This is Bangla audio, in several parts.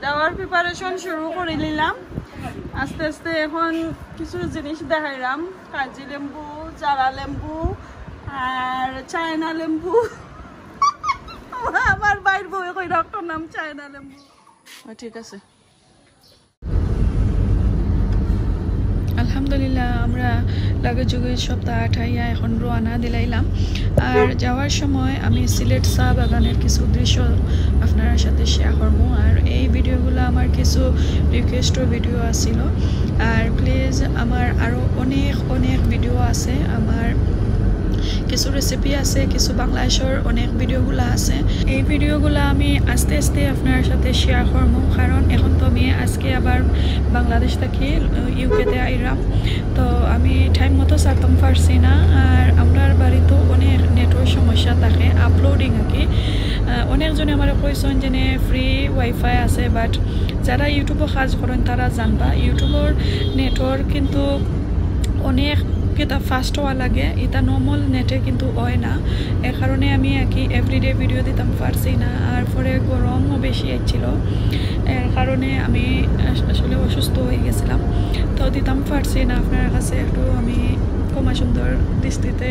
যাওয়ার প্রিপারেশন শুরু করে নিলাম আস্তে আস্তে। এখন কিছু জিনিস দেখাইলাম, কাজি লেম্বু, জারা লেম্বু আর চায়না লেম্বু। আমার বাইর বই কই ডক্টর নাম চায়না লেম্বু। ঠিক আছে, আলহামদুলিল্লাহ আমরা লাগেজ জুগেজ সপ্তাহ আঠাইয়া এখন রওনা দিলাইলাম। আর যাওয়ার সময় আমি সিলেট চা বাগানের কিছু দৃশ্য আপনার সাথে শেয়ার করবো। আর এই ভিডিওগুলো আমার কিছু রিকোয়েস্টের ভিডিও আছিল। আর প্লিজ আমার আরও অনেক অনেক ভিডিও আছে, আমার কিছু রেসিপি আছে, কিছু বাংলাদেশের অনেক ভিডিওগুলো আছে। এই ভিডিওগুলো আমি আস্তে আস্তে আপনার সাথে শেয়ার করবো, কারণ এখন তো আমি আজকে আবার বাংলাদেশ থেকে ইউকেতে আইলাম, তো আমি টাইম মতো ছাড়তাম পারছি না। আর আমার বাড়িতেও অনেক নেটওয়ার্ক সমস্যা থাকে, আপলোডিং আর কি। অনেকজনে আমার কইছেন যে ফ্রি ওয়াইফাই আছে, বাট যারা ইউটিউবে কাজ করেন তারা জানবা ইউটিউবের নেটওয়ার্ক কিন্তু অনেক এটা ফাস্ট হওয়া লাগে, এটা নর্মাল নেটে কিন্তু হয় না। এর কারণে আমি আর কি এভরিডে ভিডিও দিতাম পারছি না। আর পরে গরমও বেশি হচ্ছিল, এর কারণে আমি আসলে অসুস্থ হয়ে গেছিলাম, তো দিতাম পারছি না। আপনার কাছে একটু আমি ক্ষমা সুন্দর দৃষ্টিতে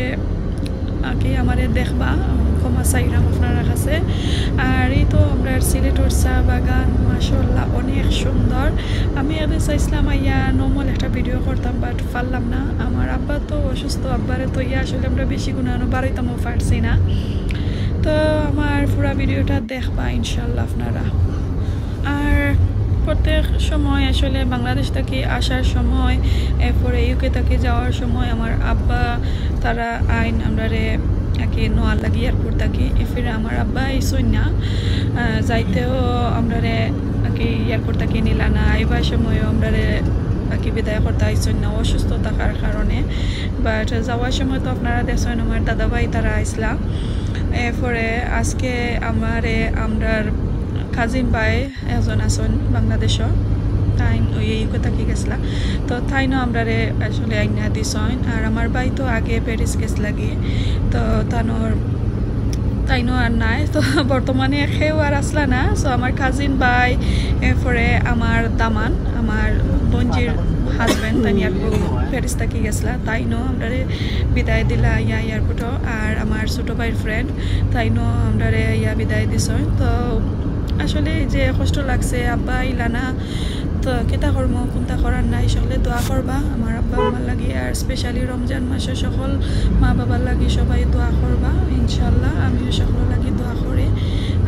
আর কি আমারে দেখবা, ক্ষমা চাইলাম আপনার কাছে। আর এই তো আমরা সিলেটের চা বাগান মাশাআল্লাহ অনেক সুন্দর। আমি আগে চাইছিলাম ইয়া নর্মাল একটা ভিডিও করতাম, বাট পারলাম না। আমার আব্বা তো অসুস্থ, আব্বারে তো ইয়া আসলে আমরা বেশি গুণানো বাড়াইতামও পারছি না। তো আমার পুরা ভিডিওটা দেখবা ইনশাল্লাহ আপনারা। আর প্রত্যেক সময় আসলে বাংলাদেশ থেকে আসার সময়, এরপরে ইউকে থেকে যাওয়ার সময় আমার আব্বা তারা আইন আমরারে আগে নোয়ার লাগি এয়ারপোর্ট থাকি, এফিরে আমার আব্বা আইসই না, যাইতেও আমরারে আগে এয়ারপোর্ট থাকি নিলা না, আইবার সময়ও আমরারে আগে বিদায় করতে আইসই না অসুস্থ থাকার কারণে। বাট যাওয়ার সময় তো আপনারা দেখছেন আমার দাদাভাই তারা আইসলা। এরপরে আজকে আমরার কাজিন ভাই একজন আছেন বাংলাদেশও, তাই ওই ইউকে থাকি গেছিলা, তো তাইনও আমরারে আসলে আইনা দিছেন। আর আমার ভাই তো আগে প্যারিস গেছিলা গিয়ে, তো তাইনও আর নাই, তো বর্তমানে সেও আর আসলা না। সো আমার কাজিন ভাই, এরপরে আমার দামান আমার বঞ্জির হাজব্যান্ড তাই প্যারিস থাকি গেছিলা, তাইনও আমরারে বিদায় দিলা ইয়া এয়ারপোর্টও। আর আমার ছোটো ভাইয়ের ফ্রেন্ড তাইনও আমরারে ইয়া বিদায় দিছেন। তো আসলে যে কষ্ট লাগছে, আব্বা ইলা না, তো কেতা করবো কোনটা করার নাই, সকলে দোয়া করবা আমার আব্বা আমার লাগি। আর স্পেশালি রমজান মাসে সকল মা বাবার লাগি সবাই দোয়া করবা ইনশাল্লাহ। আমিও সকল লাগি দোয়া করি।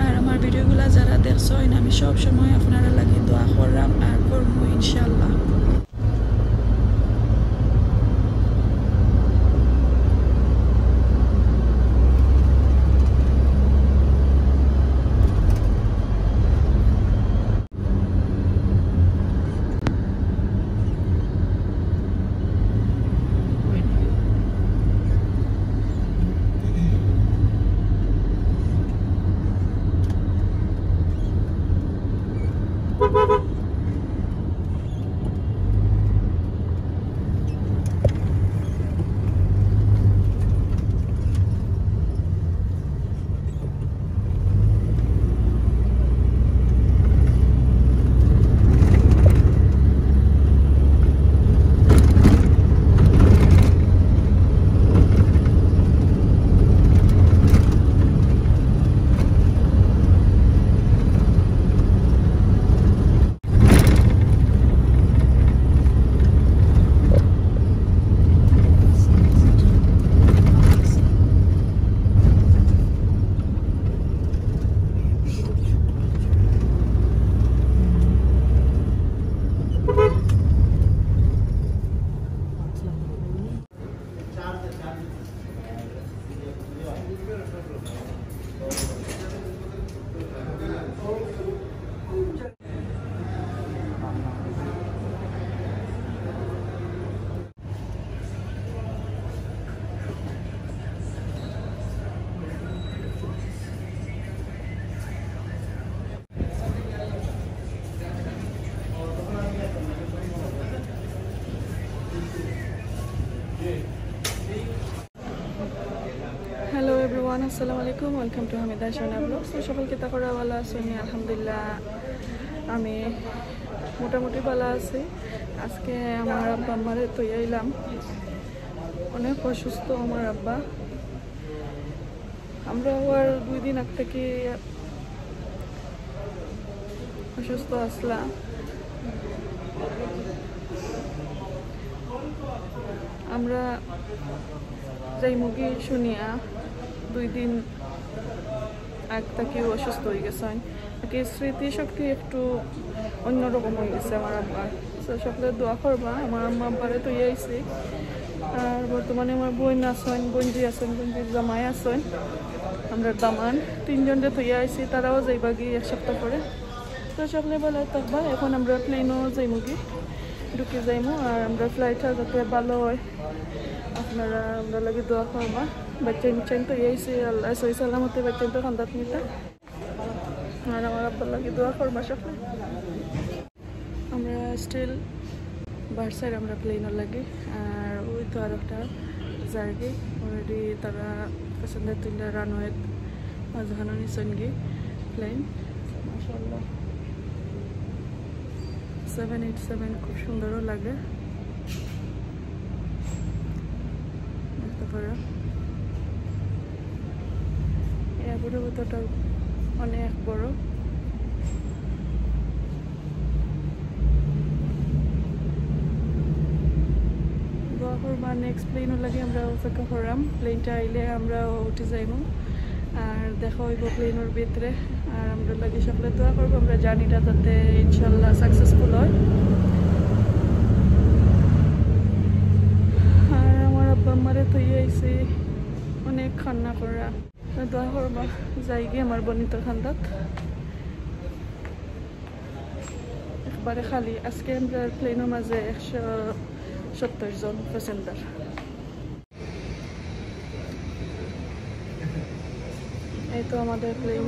আর আমার ভিডিওগুলো যারা দেখছেন আমি সব সময় আপনারা লাগি দোয়া করলাম আর করবো ইনশাল্লাহ। হ্যালো এভরিওয়ান, আসসালামু আলাইকুম, ওয়েলকাম টু হামিদা শোনা ব্লগস। তো সকলকে তা করা ভালো আছেন আলহামদুলিল্লাহ। আমি মোটামুটি ভালো আছি। আজকে আমার আব্বা আম্মারে তুই আইলাম, অনেক অসুস্থ আমার আব্বা। আমরা আর 2 দিন আগ থেকে অসুস্থ আসলাম। আমরা যাই মুগি শুনিয়া 2 দিন আগ থেকে অসুস্থ হয়ে গেছেন। স্মৃতিশক্তি একটু অন্যরকম হয়ে গেছে আমার আব্বার। সকলে দোয়া করবা, আমার আম্মা আব্বারে তুই আইছি। আর বর্তমানে আমার বোন আছেন, বোনজি আছেন, বোনজির জামাই আছেন, আমরা দামান 3 জনরে তুই আইছি। তারাও যাইবা গিয়ে 1 সপ্তাহ পরে। তো সকলে ভালো থাকবা। এখন আমরা প্লেনও যাইমু গিয়ে ঢুকে যাইমু। আর আমরা ফ্লাইটটা যাতে ভালো হয় আপনারা আমরা লাগে দোয়া করবা। বাচ্চা নিচ্ছেন তো আইছি, আল্লাহ সহি সালামতে বাচ্চান তো খান্দাত নিতা। আর আমার আব্বার লাগে দোয়া করবা সকলে। আমরা স্টিল বার্সার আমরা প্লেনের লাগে। আর ওই তো আর একটা জার্গি অলরেডি তারা পছন্দের তুললে রানওয়ে মাঝখানে নিছেন গিয়ে প্লেন। মাশাআল্লাহ 787 খুব সুন্দরও লাগে। দেখতে পারো এয়ারপোর্টের ভিতরটা অনেক বড়। বা নেক্সট প্লেনও লাগে আমরা অপেক্ষা করলাম। প্লেনটা আইলে আমরা উঠে যাইব আর দেখা হইব প্লেনের ভিতরে। আর আমরা লাগে সকলে দোয়া করবো আমরা জার্নিটা যাতে ইনশাল্লাহ সাকসেসফুল হয়। আর আমার আব্বা আম্মারে তো আইছি অনেক খান্না করা, দোয়া করবা যাই গিয়ে আমার বনিত খান্দাত একবারে খালি। আজকে আমরা প্লেনের মাঝে 170 জন প্যাসেঞ্জার। এই তো আমাদের প্লেন।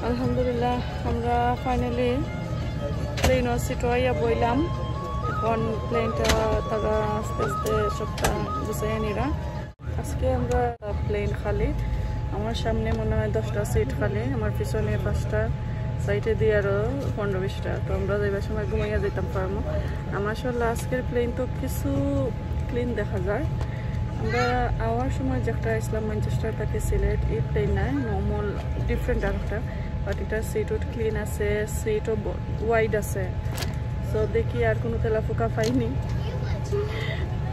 আলহামদুলিল্লাহ আমরা ফাইনালি প্লেনের সিটে আইয়া বইলাম। এখন প্লেনটা তারা আস্তে আস্তে সবটা গুছাইয়া নিরা। আজকে আমরা প্লেন খালি, আমার সামনে মনে হয় 10টা সিট খালি, আমার পিছনে 5টা, সাইডে দিয়ে আরো 15-20টা। তো আমরা যাইবার সময় ঘুমাইয়া যেতাম পারবো। আমার আসলে আজকের প্লেন তো কিছু ক্লিন দেখা যায়। আমরা আওয়ার সময় যেটা ইসলাম ম্যানচেস্টার থেকে সিলেট এই প্লেন নাই, নর্মাল ডিফারেন্ট আর একটা, বাট এটা সিটও ক্লিন আছে, সিটও ওয়াইড আছে। সো দেখি আর কোনো তেলা ফোকা পাইনি,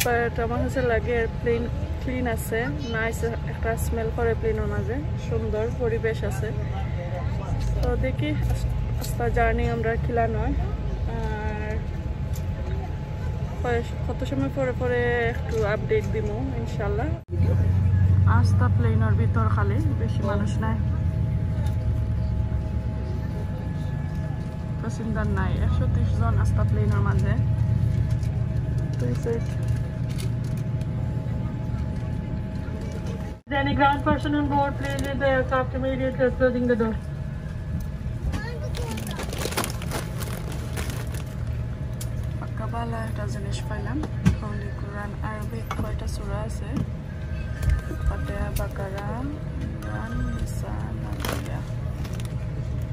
বাট আমার কাছে লাগে প্লেন ক্লিন আছে, নাইস একটা স্মেল করে প্লেনের মাঝে, সুন্দর পরিবেশ আছে। তো দেখি আস্তা জার্নি আমরা কিলা নয়। আর কত সময় পরে পরে একটু আপডেট দিব ইনশাল্লাহ। আস্তা প্লেনের ভিতর খালি, বেশি মানুষ নাই, প্যাসেঞ্জার নাই। 130 জন আস্তা প্লেনের মাঝে। Any ground person on board, please leave the aircraft immediately, closing the door. পাক্কাবালা একটা জিনিস পাইলাম, হোলি কোরআন আরবিক কয়টা সূরা আছে, ফাতিহা, বাকারা, ইমরান, নিসা, নাজিয়া।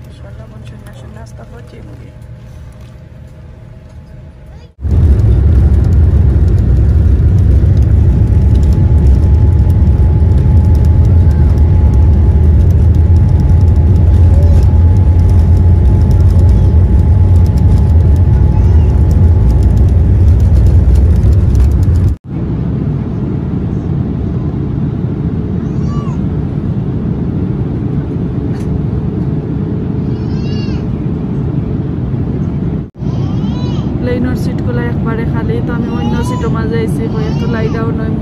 ইনশাআল্লাহ মন শুনে নাস্তা করছি মুগি। মাঝে আইছি হয়ে তো লাই ডাউন হইব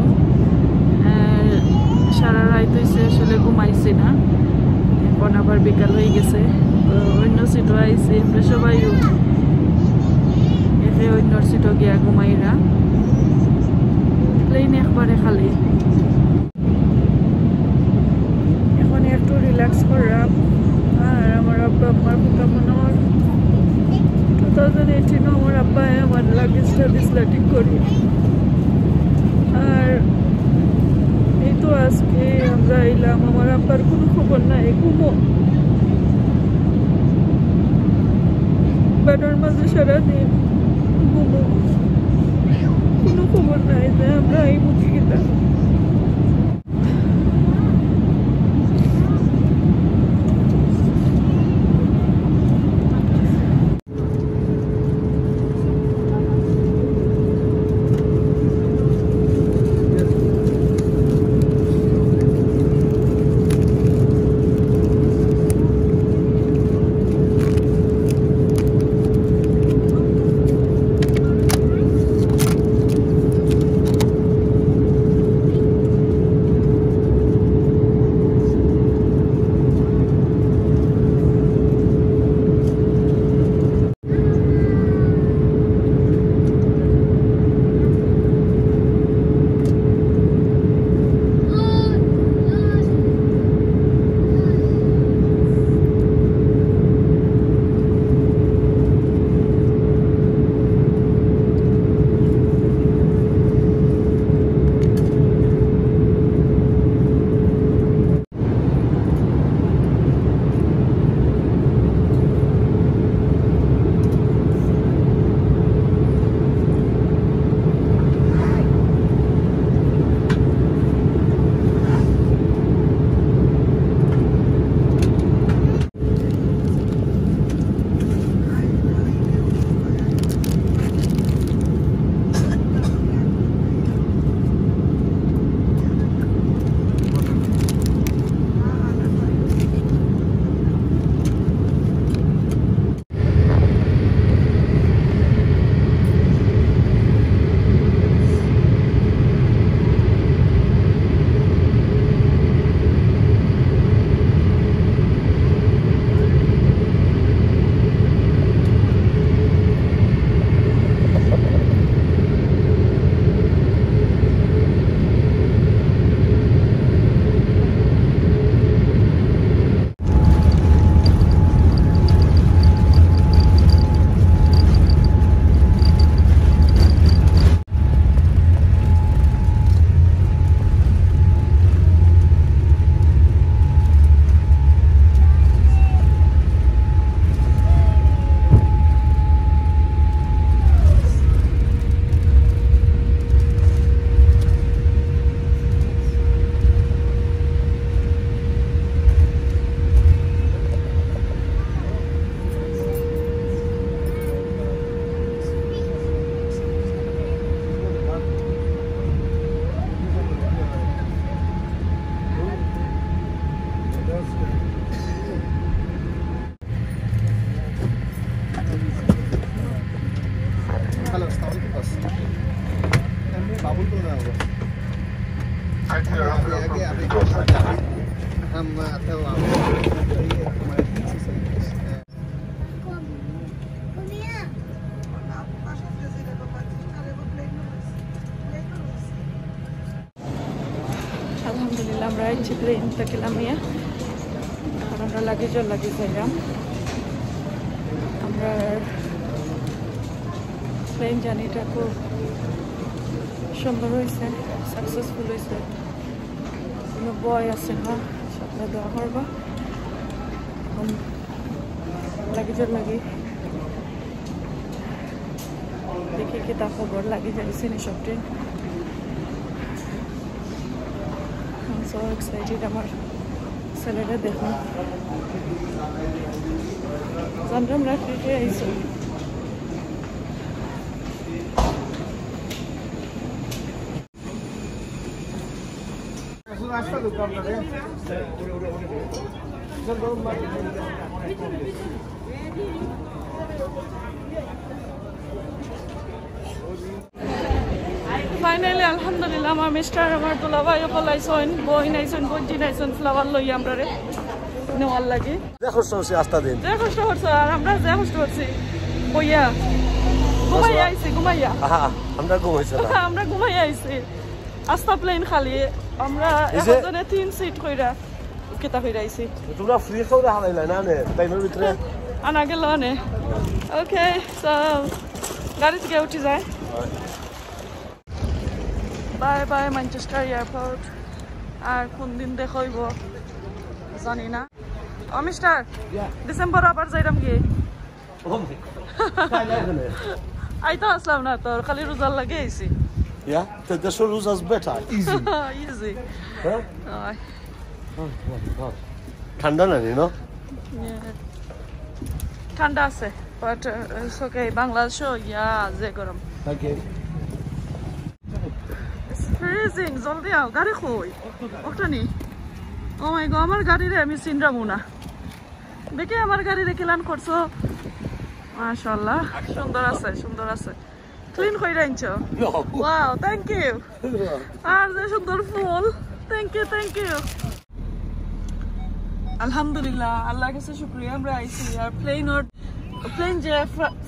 সারা রাত হয়েছে আসলে ঘুমাইছি না এখন আবার বিকাল হয়ে গেছে তো অন্য সিটও আইছি আমরা সবাই এসে অন্য সিটও গিয়া ঘুমাইরা প্লেন একবারে খালি এখন একটু রিল্যাক্স করলাম আর আমার আব্বা আমার কেমন আমার 2018 আমার আব্বা আমার লাগেজটা ডিসলাটিং করি আর এই তো আজকে আমরা এলাম আমার আব্বার কোনো খবর নাই ঘুমো বেটার মাঝে সারাদিন ঘুমো কোনো খবর নাই যে আমরা এই মুখে গেলাম Alhamdulillah, আমরা এই প্লেন থেকে নামিয়ে এখন আমরা লাগেজ যাইলাম আমরা প্লেন জার্নিটা খুব সুন্দর হয়েছে সাকসেসফুল হয়েছে কোনো বয় আছে না সাথে দেওয়া করবা লাগেজের লাগে দেখি কি তা খবর লাগে যাইছে নি সব ট্রেন so excited আমার ছেলেটা দেখুন জানলাম রাত্রিতে আইসো ফাইনালি আলহামদুলিল্লাহ আমার মিস্টার আমার দুলাভাই বলাইছেন বই নাইছেন বঞ্জি নাইছেন ফ্লাওয়ার লই আমরা রে নেওয়ার লাগি দেখো সৌসি আস্তা দিন যে কষ্ট হচ্ছে আর আমরা যে কষ্ট হচ্ছি বইয়া ঘুমাই আইছি ঘুমাইয়া আমরা ঘুমাইছি না আমরা ঘুমাই আইছি আস্তা প্লেন খালি আমরা একজনে 3 সিট কইরা কেতা কইরা আইছি তোমরা ফ্রি খাওয়া হালাইলা না নে টাইমের ভিতরে আনা গেল নে ওকে সো গাড়ি থেকে উঠি যায় বাই বাই ম্যানচেস্টার এয়ারপোর্ট আর কোন দিন দেখাইব জানি না ও মিস্টার ডিসেম্বর আবার যাইরাম কি আইতো আসলাম না তোর খালি রোজার লাগে আইছি Yeah, the Shurus is better, easy. Easy. Huh? Oh. Thanda na, you know? Yeah. Thanda ase, but it's okay. Bangladesh, yeah, ze garam. Okay. It's freezing. Zoldi aao, gari khoi. Okta ni. Oh my God, amar gari re ami sinramu na. Dekhe amar gari re kilan korcho. MashaAllah. Sundor ase. Clean কইরা আনছো ওয়াও থ্যাংক ইউ আর যে সুন্দর ফুল থ্যাংক ইউ আলহামদুলিল্লাহ আল্লাহর কাছে শুকরিয়া আমরা আইছি আর প্লেন যে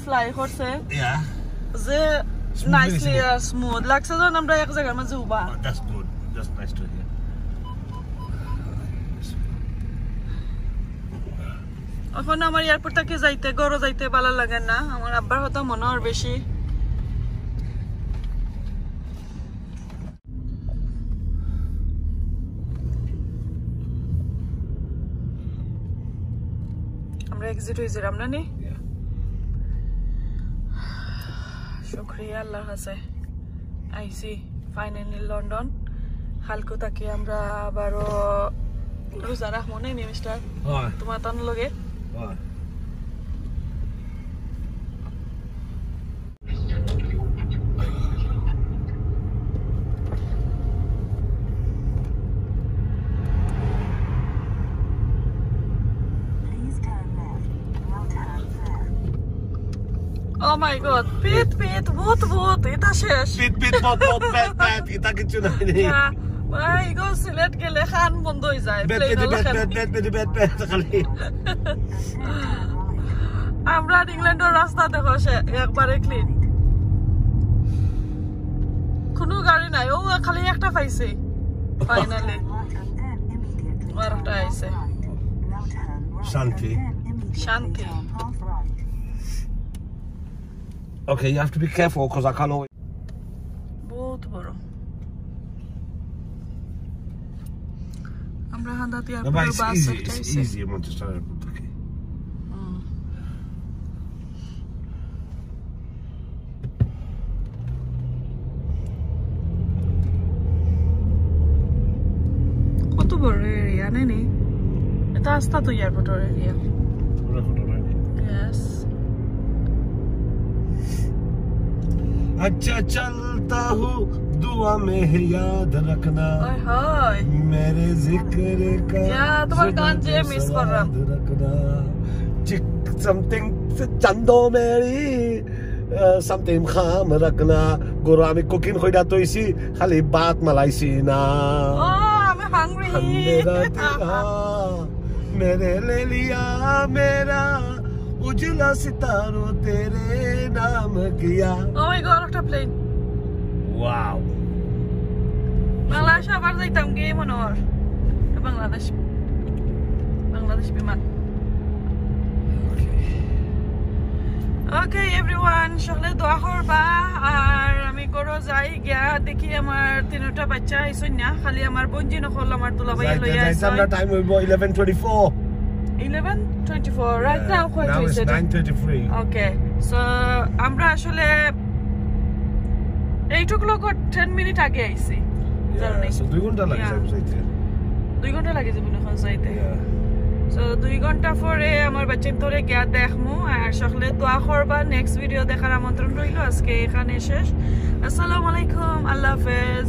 ফ্লাই করছে যে নাইসলি স্মুথ লাগছে যখন আমরা এক জায়গার মাঝে উবা That's good. That's nice to hear. এখন আমার এয়ারপোর্ট থেকে যাইতে গড় যাইতে ভালো লাগে না আমার আব্বার কথা মনে হয় বেশি আমরা এক্সিট হইছি আমরা নি শুকরিয়া আল্লাহর কাছে আইছি ফাইনালি লন্ডন হালকো তাকে আমরা আবারও রোজা রাখবো না মিস্টার তোমার তান লগে Oh my God, pit, ভূত, এটা শেষ। Pit, bad, এটা কিছু নাই রে। ভাই গো সিলেট গেলে খান বন্ধ হয়ে যায়। Bad, খালি। আমরা ইংল্যান্ডের রাস্তা দেখো সে একবারে ক্লিন। কোনো গাড়ি নাই, ও খালি একটা পাইছে। ফাইনালি। আরেকটা আইছে। শান্তি। Okay, you have to be careful because I can't always. বহুত বড় আমরা হান্দাতে আর বাস It's easy amount to start okay. কত বড় এরিয়া নেই এটা রাস্তা তো এয়ারপোর্ট এরিয়া Yes. अच्छा चलता हूँ दुआ में याद रखना हाय मेरे जिक्र का यार तुम्हारे गान जे मिस कर रहा रखना something चंदो मेरी something खाम रखना गुरामी कुकिंग खोई तो इसी खाली बात मलाइसी ना I'm hungry मेरे ले लिया मेरा उजला सितारों तेरे नाम किया Oh my God, একটা প্লেন Wow বাংলাদেশ আবার যাইতাম কি মনে হয় বাংলাদেশ বিমান Okay everyone সকলে দোয়া করবা আর আমি করো যাই গিয়া দেখি আমার তিনটা বাচ্চা আইছন না খালি আমার বঞ্জি নখল আমার দুলাভাই লইয়া আইছে আমরা টাইম হইব 11:24 11:24 right now now it's 9:33 Okay so আমরা আসলে 8 o'clock 10 minutes আগে আইছি জার্নি so 2 ঘন্টা লাগে যাইতে 2 ঘন্টা লাগে যাবে না যাইতে so 2 ঘন্টা পরে আমার বাচ্চা তোরে গিয়া দেখমু আর সকলে দোয়া করবা নেক্সট ভিডিও দেখার আমন্ত্রণ রইল আজকে এখানে শেষ আসসালামু আলাইকুম আল্লাহ হাফেজ